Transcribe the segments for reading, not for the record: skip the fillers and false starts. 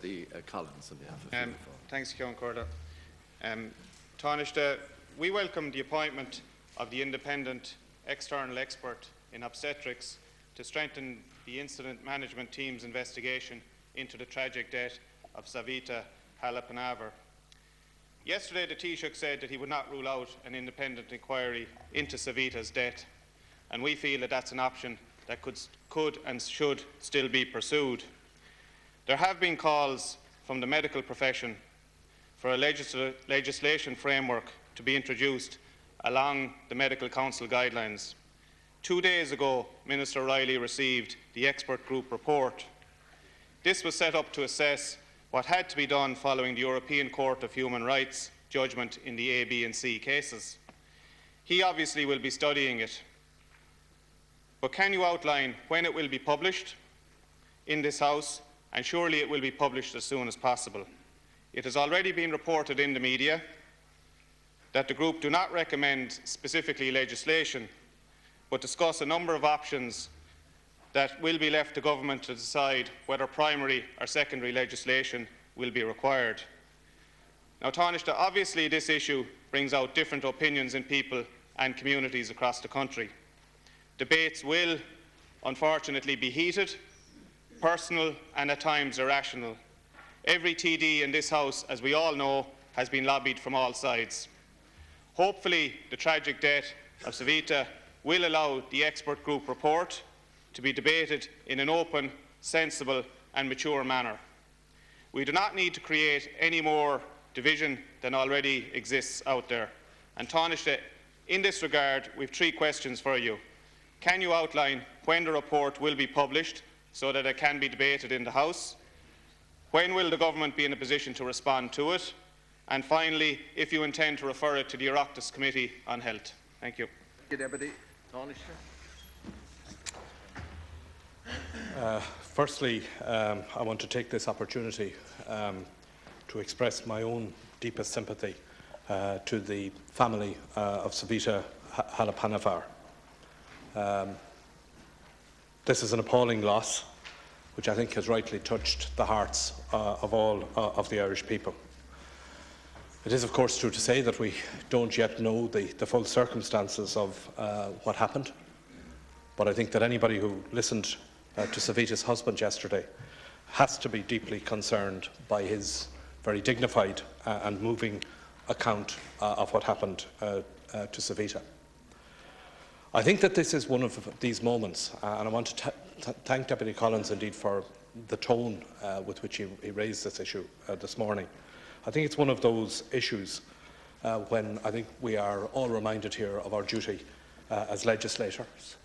Deputy Collins on behalf of Thanks, Ceann Corder. Taoiseach, we welcome the appointment of the independent external expert in obstetrics to strengthen the incident management team's investigation into the tragic death of Savita Halappanavar. Yesterday, the Taoiseach said that he would not rule out an independent inquiry into Savita's death, and we feel that that's an option that could and should still be pursued. There have been calls from the medical profession for a legislation framework to be introduced along the Medical Council guidelines. 2 days ago, Minister Riley received the expert group report. This was set up to assess what had to be done following the European Court of Human Rights judgment in the A, B and C cases. He obviously will be studying it. But can you outline when it will be published in this House? And surely it will be published as soon as possible. It has already been reported in the media that the group do not recommend specifically legislation, but discuss a number of options that will be left to government to decide whether primary or secondary legislation will be required. Now, Taoiseach, obviously this issue brings out different opinions in people and communities across the country. Debates will, unfortunately, be heated, personal and at times irrational. Every TD in this House, as we all know, has been lobbied from all sides. Hopefully, the tragic death of Savita will allow the expert group report to be debated in an open, sensible and mature manner. We do not need to create any more division than already exists out there. And Taoiseach, in this regard, we have 3 questions for you. Can you outline when the report will be published so that it can be debated in the House? When will the government be in a position to respond to it? And finally, if you intend to refer it to the Oireachtas Committee on Health. Thank you. Thank you, Deputy. Taoiseach. Firstly, I want to take this opportunity to express my own deepest sympathy to the family of Savita Halappanavar. This is an appalling loss, which I think has rightly touched the hearts of all of the Irish people. It is, of course, true to say that we don't yet know the full circumstances of what happened, but I think that anybody who listened to Savita's husband yesterday has to be deeply concerned by his very dignified and moving account of what happened to Savita. I think that this is one of these moments, and I want to thank Deputy Collins indeed for the tone with which he raised this issue this morning. I think it's one of those issues when I think we are all reminded here of our duty as legislators.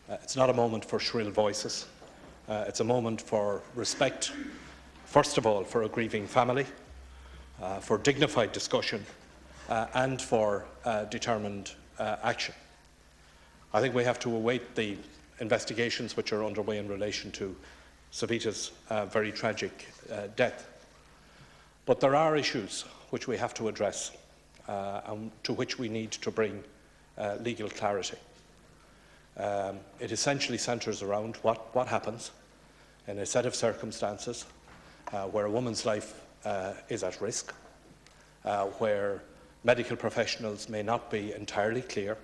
It's not a moment for shrill voices. It's a moment for respect, first of all, for a grieving family, for dignified discussion, and for determined action. I think we have to await the investigations which are underway in relation to Savita's very tragic death. But there are issues which we have to address and to which we need to bring legal clarity. It essentially centres around what happens in a set of circumstances where a woman's life is at risk, where medical professionals may not be entirely clear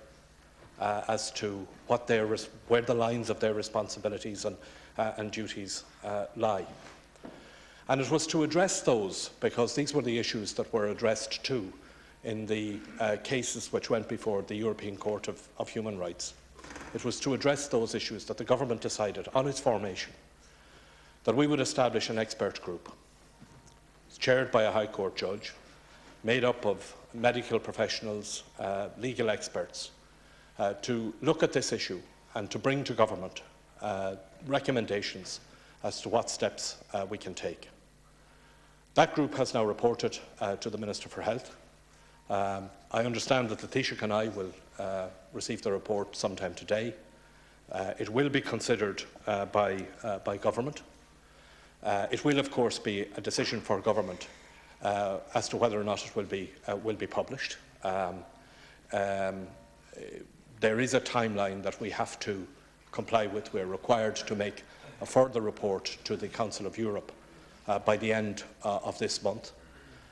as to where the lines of their responsibilities and duties lie. And it was to address those, because these were the issues that were addressed too in the cases which went before the European Court of Human Rights. It was to address those issues that the government decided on its formation that we would establish an expert group chaired by a High Court judge, made up of medical professionals, legal experts, to look at this issue and to bring to government recommendations as to what steps we can take. That group has now reported to the Minister for Health. I understand that the Taoiseach and I will receive the report sometime today. It will be considered by government. It will, of course, be a decision for government as to whether or not it will be published. There is a timeline that we have to comply with. We're required to make a further report to the Council of Europe by the end of this month,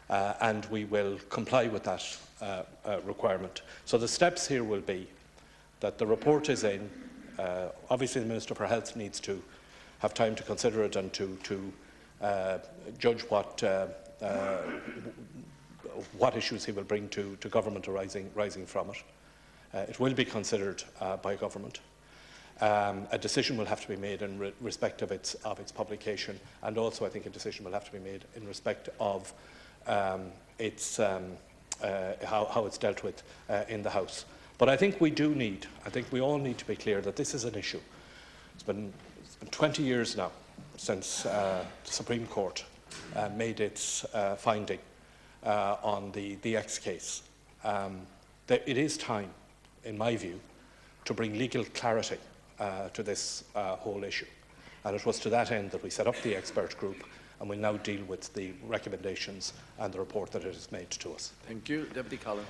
and we will comply with that requirement. So the steps here will be that the report is in. Obviously, the Minister for Health needs to have time to consider it and to judge what issues he will bring to government arising from it. It will be considered by government. A decision will have to be made in respect of its publication, and also I think a decision will have to be made in respect of how it's dealt with in the House. But I think we all need to be clear that this is an issue. It's been 20 years now since the Supreme Court made its finding on the X case. It is time, in my view, to bring legal clarity to this whole issue. And it was to that end that we set up the expert group, and will now deal with the recommendations and the report that it has made to us. Thank you. Deputy Collins.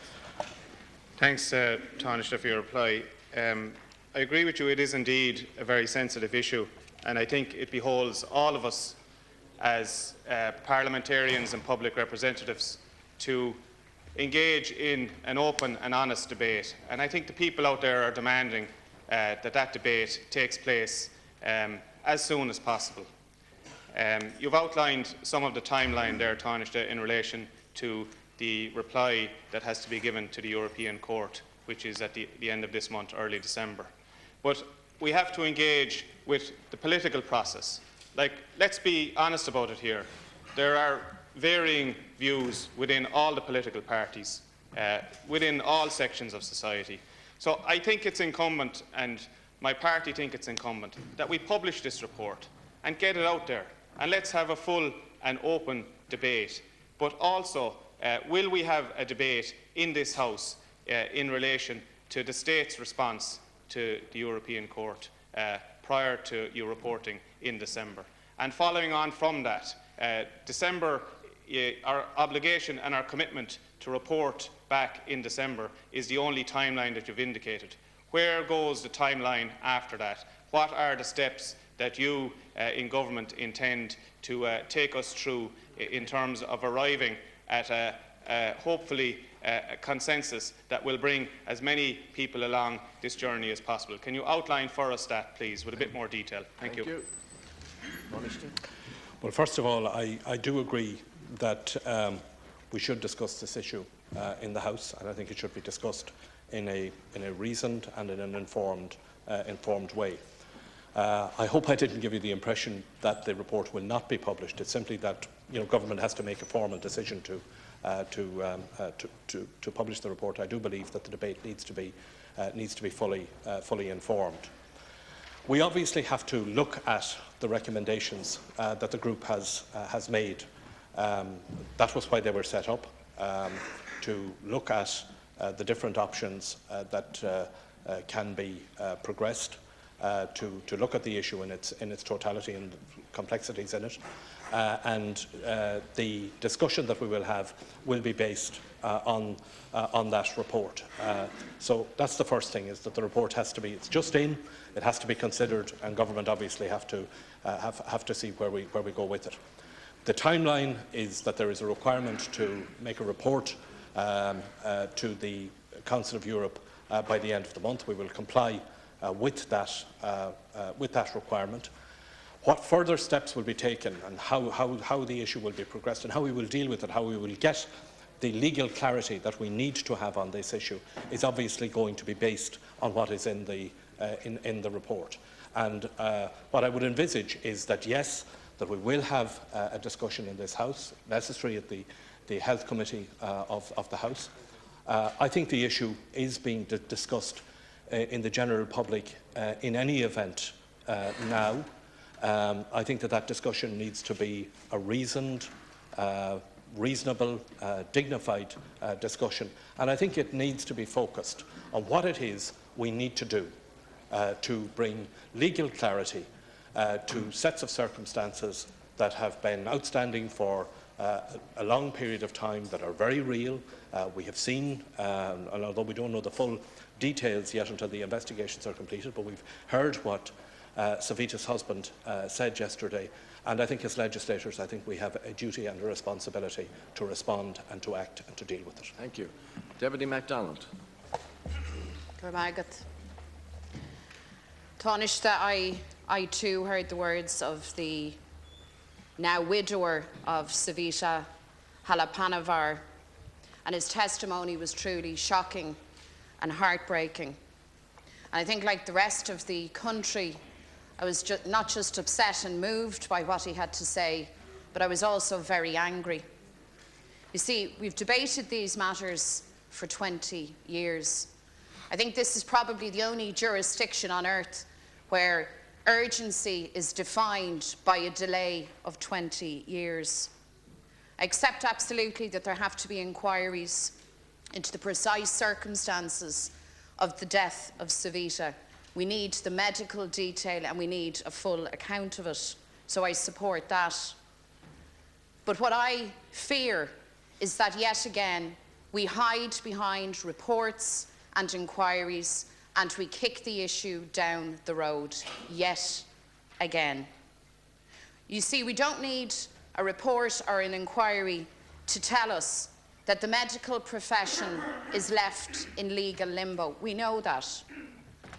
Thanks, Taoiseach, for your reply. I agree with you, it is indeed a very sensitive issue, and I think it beholds all of us as parliamentarians and public representatives to engage in an open and honest debate. And I think the people out there are demanding that debate takes place as soon as possible. You've outlined some of the timeline there, Taoiseach, in relation to the reply that has to be given to the European Court, which is at the end of this month, early December. But we have to engage with the political process. Let's be honest about it here. There are varying views within all the political parties, within all sections of society. So I think it's incumbent, and my party think it's incumbent, that we publish this report and get it out there. And let's have a full and open debate. But also, will we have a debate in this House in relation to the State's response to the European Court prior to your reporting in December? And following on from that, December, our obligation and our commitment to report back in December is the only timeline that you've indicated. Where goes the timeline after that? What are the steps that you in government intend to take us through in terms of arriving at hopefully a consensus that will bring as many people along this journey as possible? Can you outline for us that, please, with a bit more detail? Thank you. Well, first of all, I do agree that we should discuss this issue in the House, and I think it should be discussed in a reasoned and in an informed way. I hope I didn't give you the impression that the report will not be published. It's simply that government has to make a formal decision to publish the report. I do believe that the debate needs to be fully informed. We obviously have to look at the recommendations that the group has made. That was why they were set up, to look at the different options that can be progressed, to look at the issue in its totality and complexities in it. And the discussion that we will have will be based on that report. So that's the first thing, is that the report has to be, it's just in, it has to be considered, and government obviously have to see where we go with it. The timeline is that there is a requirement to make a report to the Council of Europe by the end of the month. We will comply with that requirement. What further steps will be taken, and how the issue will be progressed, and how we will deal with it, how we will get the legal clarity that we need to have on this issue, is obviously going to be based on what is in the report. And what I would envisage is that, yes, that we will have a discussion in this House, necessary at the Health Committee of the House. I think the issue is being discussed in the general public in any event now. I think that discussion needs to be a reasoned, reasonable, dignified discussion, and I think it needs to be focused on what it is we need to do to bring legal clarity to sets of circumstances that have been outstanding for a long period of time, that are very real. We have seen, and although we don't know the full details yet until the investigations are completed, but we've heard what Savita's husband said yesterday, And I think as legislators, I think we have a duty and a responsibility to respond and to act and to deal with it. Thank you. Deputy MacDonald. Taoiseach, I too heard the words of the now widower of Savita Halappanavar, and his testimony was truly shocking and heartbreaking. And I think, like the rest of the country, I was not just upset and moved by what he had to say, but I was also very angry. You see, we've debated these matters for 20 years. I think this is probably the only jurisdiction on earth where urgency is defined by a delay of 20 years. I accept absolutely that there have to be inquiries into the precise circumstances of the death of Savita. We need the medical detail and we need a full account of it, so I support that. But what I fear is that yet again we hide behind reports and inquiries and we kick the issue down the road yet again. You see, we don't need a report or an inquiry to tell us that the medical profession is left in legal limbo. We know that.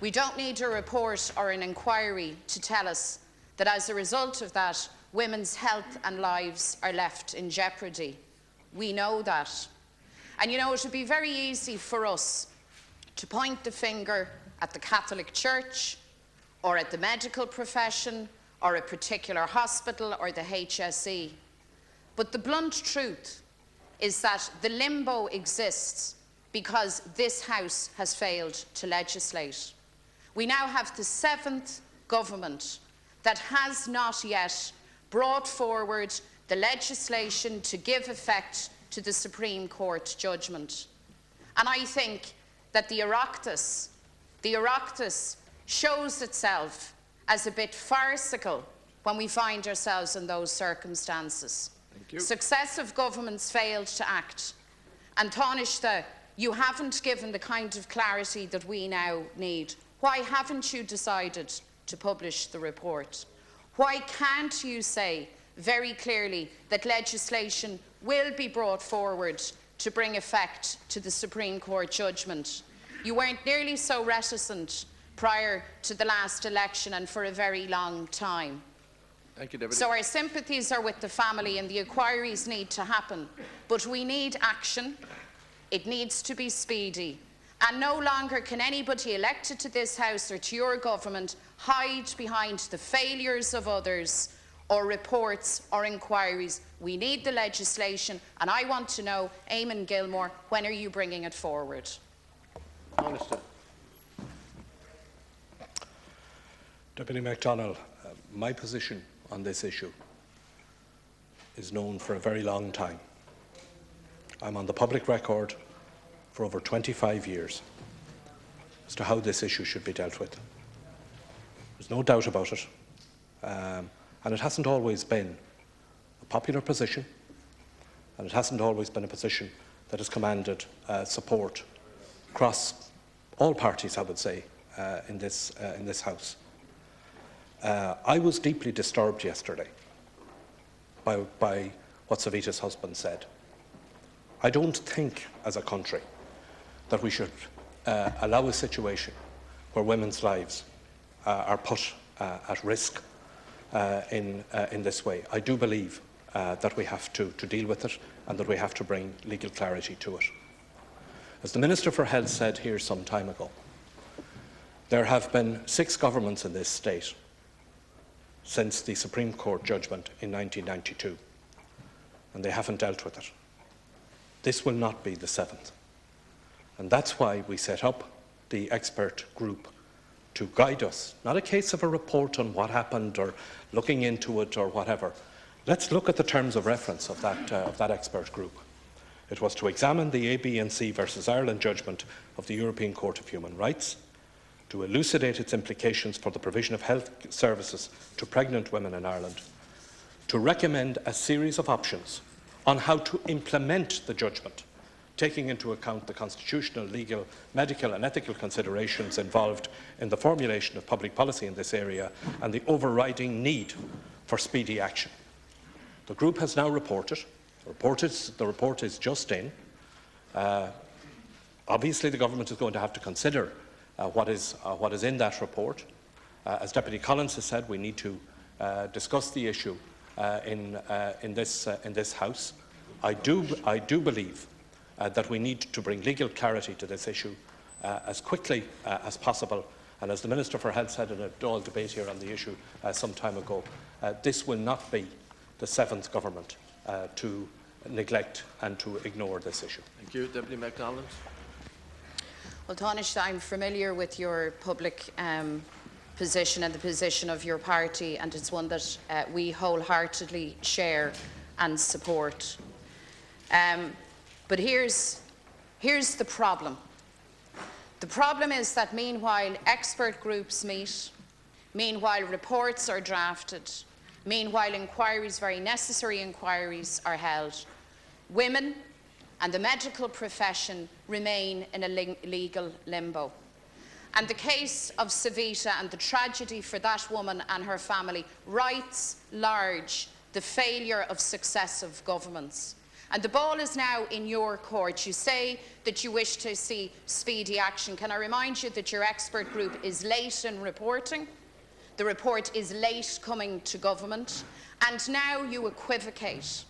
We don't need a report or an inquiry to tell us that as a result of that, women's health and lives are left in jeopardy. We know that. And you know, it would be very easy for us to point the finger at the Catholic Church or at the medical profession or a particular hospital or the HSE. But the blunt truth is that the limbo exists because this House has failed to legislate. We now have the 7th government that has not yet brought forward the legislation to give effect to the Supreme Court judgment. And I think that the Oireachtas shows itself as a bit farcical when we find ourselves in those circumstances. Thank you. Successive governments failed to act. And Taoiseach, you haven't given the kind of clarity that we now need. Why haven't you decided to publish the report? Why can't you say very clearly that legislation will be brought forward to bring effect to the Supreme Court judgment? You weren't nearly so reticent prior to the last election and for a very long time. Thank you, Deputy. So our sympathies are with the family and the inquiries need to happen. But we need action. It needs to be speedy. And no longer can anybody elected to this House or to your government hide behind the failures of others or reports or inquiries. We need the legislation, and I want to know, Eamon Gilmore, when are you bringing it forward? Taoiseach. Deputy MacDonald, my position on this issue is known for a very long time. I'm on the public record for over 25 years as to how this issue should be dealt with. There's no doubt about it. And it hasn't always been a popular position, and it hasn't always been a position that has commanded support across all parties, I would say, in this House. I was deeply disturbed yesterday by what Savita's husband said. I don't think, as a country, that we should allow a situation where women's lives are put at risk in this way. I do believe that we have to deal with it and that we have to bring legal clarity to it. As the Minister for Health said here some time ago, there have been 6 governments in this state since the Supreme Court judgment in 1992, and they haven't dealt with it. This will not be the 7th. And that's why we set up the expert group to guide us. Not a case of a report on what happened or looking into it or whatever. Let's look at the terms of reference of that expert group. It was to examine the ABC versus Ireland judgment of the European Court of Human Rights, to elucidate its implications for the provision of health services to pregnant women in Ireland, to recommend a series of options on how to implement the judgment, taking into account the constitutional, legal, medical and ethical considerations involved in the formulation of public policy in this area and the overriding need for speedy action. The group has now reported. The report is just in. Obviously, the government is going to have to consider what is in that report. As Deputy Collins has said, we need to discuss the issue in this House. I do believe that we need to bring legal clarity to this issue as quickly as possible. And as the Minister for Health said in a Dáil debate here on the issue some time ago, this will not be the seventh government to neglect and to ignore this issue. Thank you. Deputy MacDonald. Well, Taoiseach, I'm familiar with your public position and the position of your party, and it's one that we wholeheartedly share and support. But here's the problem. The problem is that meanwhile expert groups meet, meanwhile reports are drafted, meanwhile inquiries, very necessary inquiries, are held, women and the medical profession remain in a legal limbo. And the case of Savita and the tragedy for that woman and her family writes large the failure of successive governments. And the ball is now in your court. You say that you wish to see speedy action. Can I remind you that your expert group is late in reporting? The report is late coming to government. And now you equivocate.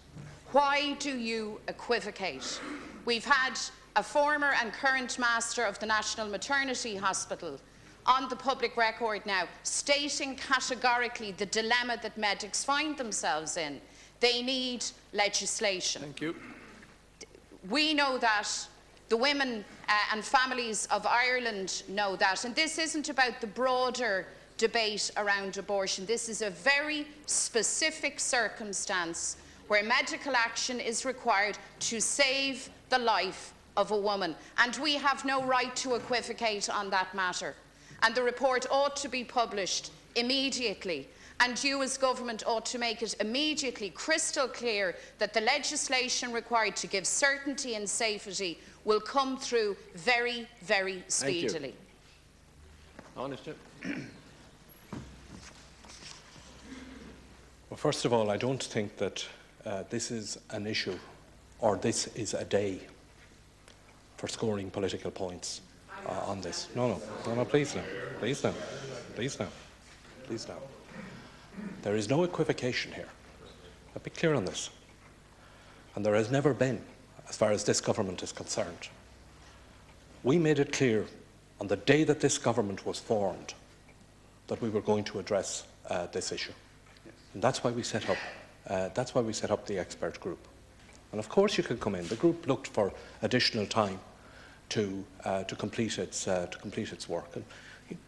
Why do you equivocate? We've had a former and current master of the National Maternity Hospital on the public record now stating categorically the dilemma that medics find themselves in. They need legislation. Thank you. We know that. The women and families of Ireland know that. And this isn't about the broader debate around abortion. This is a very specific circumstance where medical action is required to save the life of a woman. And we have no right to equivocate on that matter. And the report ought to be published immediately. And you as government ought to make it immediately crystal clear that the legislation required to give certainty and safety will come through very, very speedily. Honest. Well, first of all, I don't think that this is an issue or this is a day for scoring political points on this. No, please now. There is no equivocation here. I'll be clear on this. And there has never been, as far as this government is concerned. We made it clear on the day that this government was formed that we were going to address this issue. And that's why we set up the expert group. And of course you can come in. The group looked for additional time to complete its work. And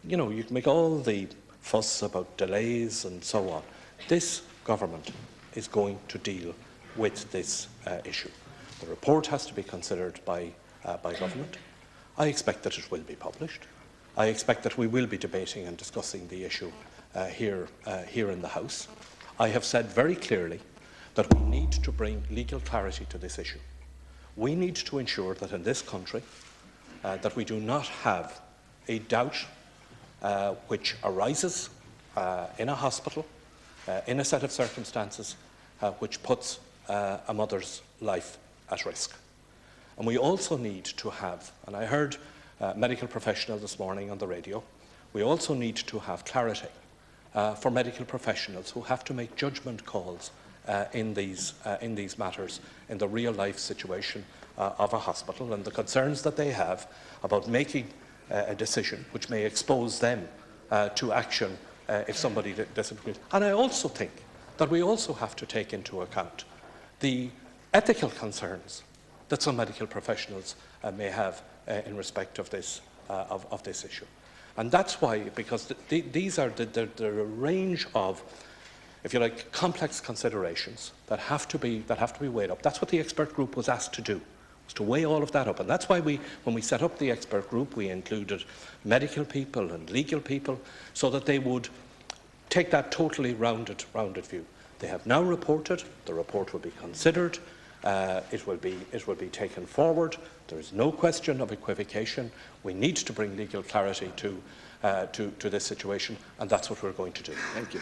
you know, you can make all the fuss about delays and so on. This government is going to deal with this issue. The report has to be considered by government. I expect that it will be published. I expect that we will be debating and discussing the issue here in the House. I have said very clearly that we need to bring legal clarity to this issue. We need to ensure that in this country that we do not have a doubt which arises in a hospital, in a set of circumstances which puts a mother's life at risk. And we also need to have, and I heard medical professionals this morning on the radio, we also need to have clarity for medical professionals who have to make judgment calls in these matters, in the real life situation of a hospital, and the concerns that they have about making a decision which may expose them to action if somebody disagrees. And I also think that we also have to take into account the ethical concerns that some medical professionals may have in respect of this issue. And that's why, because these are the range of, if you like, complex considerations that have to be weighed up. That's what the expert group was asked to do, was to weigh all of that up. And that's why when we set up the expert group, we included medical people and legal people so that they would take that totally rounded view. They have now reported. The report will be considered. It will be taken forward. There is no question of equivocation. We need to bring legal clarity to this situation, and that's what we're going to do. Thank you.